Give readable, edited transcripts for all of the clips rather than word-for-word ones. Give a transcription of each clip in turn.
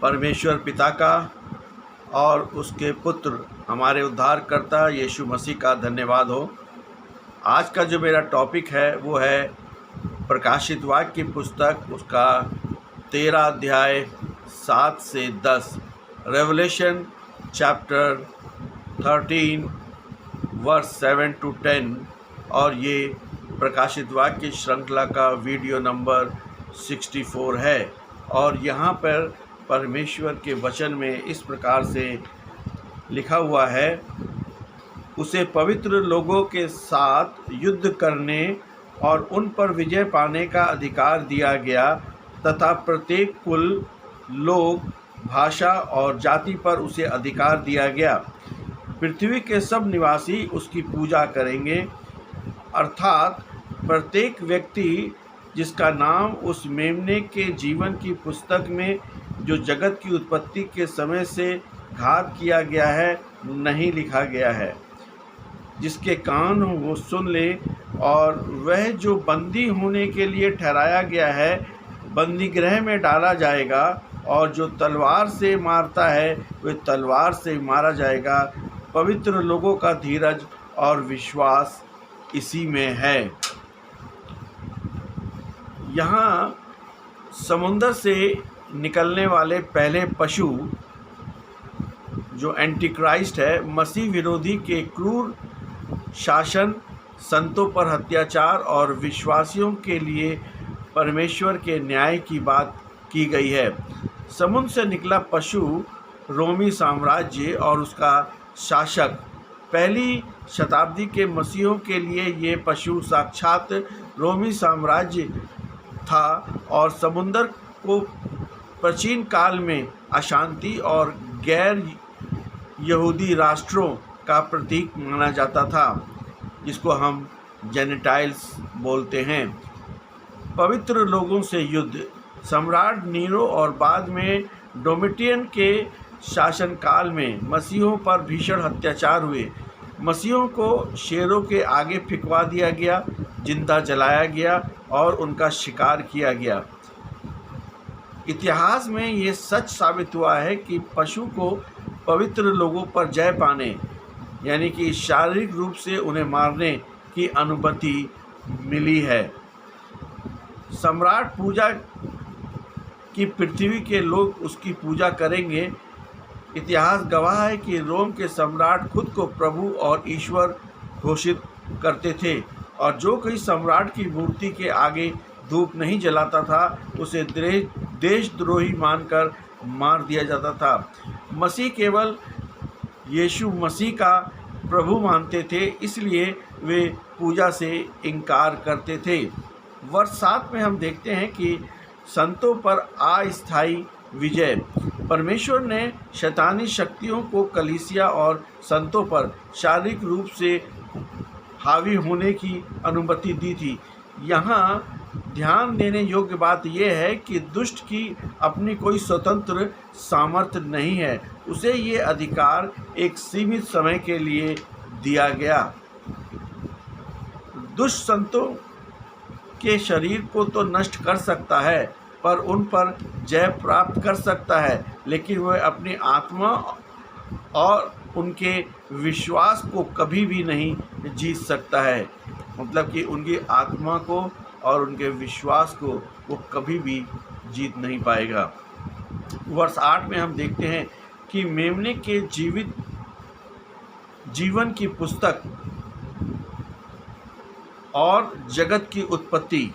परमेश्वर पिता का और उसके पुत्र हमारे उद्धारकर्ता यीशु मसीह का धन्यवाद हो। आज का जो मेरा टॉपिक है वो है प्रकाशित वाक्य की पुस्तक, उसका 13 अध्याय 7 से 10, रेवलेशन चैप्टर 13 वर्स 7 to 10। और ये प्रकाशित वाक्य श्रृंखला का वीडियो नंबर 64 है। और यहाँ पर परमेश्वर के वचन में इस प्रकार से लिखा हुआ है, उसे पवित्र लोगों के साथ युद्ध करने और उन पर विजय पाने का अधिकार दिया गया तथा प्रत्येक कुल, लोग, भाषा और जाति पर उसे अधिकार दिया गया। पृथ्वी के सब निवासी उसकी पूजा करेंगे, अर्थात प्रत्येक व्यक्ति जिसका नाम उस मेमने के जीवन की पुस्तक में जो जगत की उत्पत्ति के समय से घात किया गया है नहीं लिखा गया है। जिसके कान हो वो सुन ले। और वह जो बंदी होने के लिए ठहराया गया है बंदीगृह में डाला जाएगा, और जो तलवार से मारता है वह तलवार से मारा जाएगा। पवित्र लोगों का धीरज और विश्वास इसी में है। यहाँ समुंदर से निकलने वाले पहले पशु जो एंटी क्राइस्ट है, मसीह विरोधी के क्रूर शासन, संतों पर अत्याचार और विश्वासियों के लिए परमेश्वर के न्याय की बात की गई है। समुद्र से निकला पशु रोमी साम्राज्य और उसका शासक। पहली शताब्दी के मसीहों के लिए ये पशु साक्षात रोमी साम्राज्य था और समुंदर को प्राचीन काल में अशांति और गैर यहूदी राष्ट्रों का प्रतीक माना जाता था, जिसको हम जेनेटाइल्स बोलते हैं। पवित्र लोगों से युद्ध। सम्राट नीरो और बाद में डोमिटियन के शासनकाल में मसीहों पर भीषण अत्याचार हुए। मसीहों को शेरों के आगे फिकवा दिया गया, जिंदा जलाया गया और उनका शिकार किया गया। इतिहास में ये सच साबित हुआ है कि पशु को पवित्र लोगों पर जय पाने, यानी कि शारीरिक रूप से उन्हें मारने की अनुमति मिली है। सम्राट पूजा की पृथ्वी के लोग उसकी पूजा करेंगे। इतिहास गवाह है कि रोम के सम्राट खुद को प्रभु और ईश्वर घोषित करते थे, और जो कोई सम्राट की मूर्ति के आगे धूप नहीं जलाता था उसे देशद्रोही मानकर मार दिया जाता था। मसीह केवल यीशु मसीह का प्रभु मानते थे, इसलिए वे पूजा से इनकार करते थे। वर्ष 7 में हम देखते हैं कि संतों पर अस्थायी विजय। परमेश्वर ने शैतानी शक्तियों को कलीसिया और संतों पर शारीरिक रूप से हावी होने की अनुमति दी थी। यहाँ ध्यान देने योग्य बात यह है कि दुष्ट की अपनी कोई स्वतंत्र सामर्थ्य नहीं है, उसे ये अधिकार एक सीमित समय के लिए दिया गया। दुष्ट संतों के शरीर को तो नष्ट कर सकता है, पर उन पर जय प्राप्त कर सकता है, लेकिन वह अपनी आत्मा और उनके विश्वास को कभी भी नहीं जीत सकता है। मतलब कि उनकी आत्मा को और उनके विश्वास को वो कभी भी जीत नहीं पाएगा। वर्ष 8 में हम देखते हैं कि मेमने के जीवन की पुस्तक और जगत की उत्पत्ति।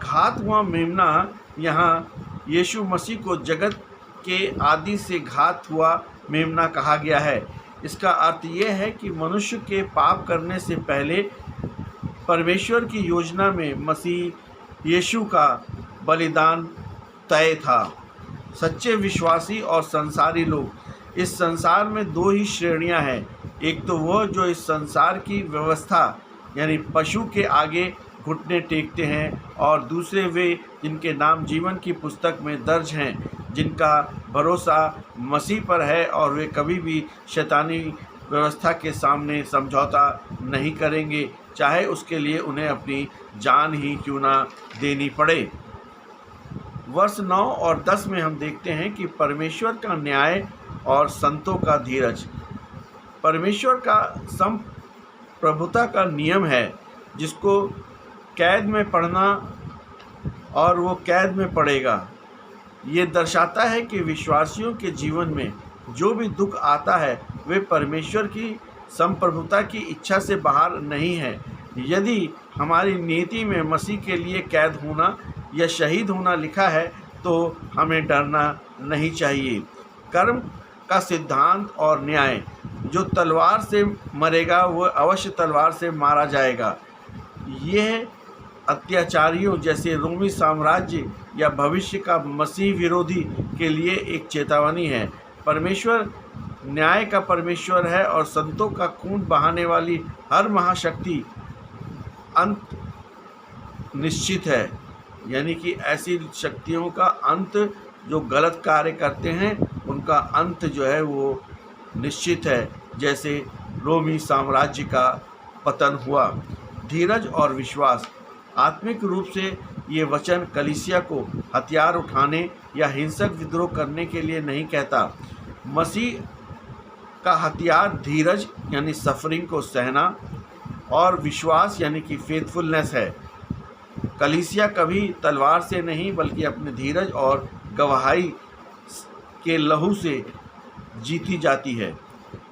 घात हुआ मेमना, यहाँ यीशु मसीह को जगत के आदि से घात हुआ मेमना कहा गया है। इसका अर्थ यह है कि मनुष्य के पाप करने से पहले परमेश्वर की योजना में मसीह यीशु का बलिदान तय था। सच्चे विश्वासी और संसारी लोग। इस संसार में 2 ही श्रेणियां हैं। एक तो वह जो इस संसार की व्यवस्था यानी पशु के आगे घुटने टेकते हैं, और दूसरे वे जिनके नाम जीवन की पुस्तक में दर्ज हैं, जिनका भरोसा मसीह पर है और वे कभी भी शैतानी व्यवस्था के सामने समझौता नहीं करेंगे, चाहे उसके लिए उन्हें अपनी जान ही क्यों ना देनी पड़े। वर्ष 9 और 10 में हम देखते हैं कि परमेश्वर का न्याय और संतों का धीरज। परमेश्वर का संप्रभुता का नियम है, जिसको कैद में पढ़ना और वो कैद में पड़ेगा। ये दर्शाता है कि विश्वासियों के जीवन में जो भी दुख आता है वे परमेश्वर की संप्रभुता की इच्छा से बाहर नहीं है। यदि हमारी नीति में मसीह के लिए कैद होना या शहीद होना लिखा है तो हमें डरना नहीं चाहिए। कर्म का सिद्धांत और न्याय, जो तलवार से मरेगा वह अवश्य तलवार से मारा जाएगा। यह अत्याचारियों जैसे रोमी साम्राज्य या भविष्य का मसीह विरोधी के लिए एक चेतावनी है। परमेश्वर न्याय का परमेश्वर है और संतों का खून बहाने वाली हर महाशक्ति अंत निश्चित है। यानी कि ऐसी शक्तियों का अंत, जो गलत कार्य करते हैं उनका अंत जो है वो निश्चित है, जैसे रोमी साम्राज्य का पतन हुआ। धीरज और विश्वास। आत्मिक रूप से ये वचन कलीसिया को हथियार उठाने या हिंसक विद्रोह करने के लिए नहीं कहता। मसीह का हथियार धीरज यानी सफरिंग को सहना और विश्वास यानी कि फेथफुलनेस है। कलीसिया कभी तलवार से नहीं बल्कि अपने धीरज और गवाही के लहू से जीती जाती है।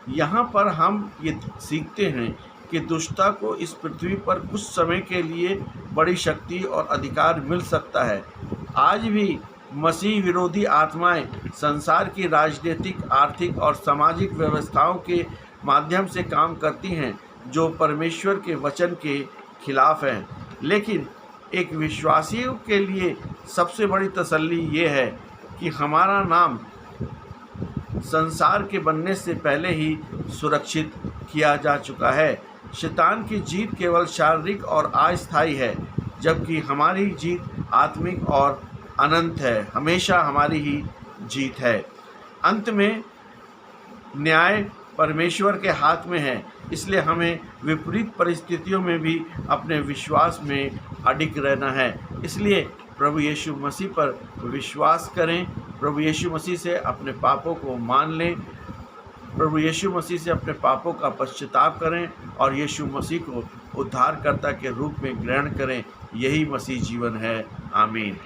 यहाँ पर हम ये सीखते हैं कि दुष्टता को इस पृथ्वी पर कुछ समय के लिए बड़ी शक्ति और अधिकार मिल सकता है। आज भी मसीह विरोधी आत्माएं संसार की राजनीतिक, आर्थिक और सामाजिक व्यवस्थाओं के माध्यम से काम करती हैं जो परमेश्वर के वचन के खिलाफ हैं। लेकिन एक विश्वासियों के लिए सबसे बड़ी तसल्ली ये है कि हमारा नाम संसार के बनने से पहले ही सुरक्षित किया जा चुका है। शैतान की जीत केवल शारीरिक और अस्थायी है, जबकि हमारी जीत आत्मिक और अनंत है। हमेशा हमारी ही जीत है। अंत में न्याय परमेश्वर के हाथ में है, इसलिए हमें विपरीत परिस्थितियों में भी अपने विश्वास में अडिग रहना है। इसलिए प्रभु यीशु मसीह पर विश्वास करें, प्रभु यीशु मसीह से अपने पापों को मान लें, प्रभु यीशु मसीह से अपने पापों का पश्चाताप करें और यीशु मसीह को उद्धारकर्ता के रूप में ग्रहण करें। यही मसीह जीवन है। आमीन।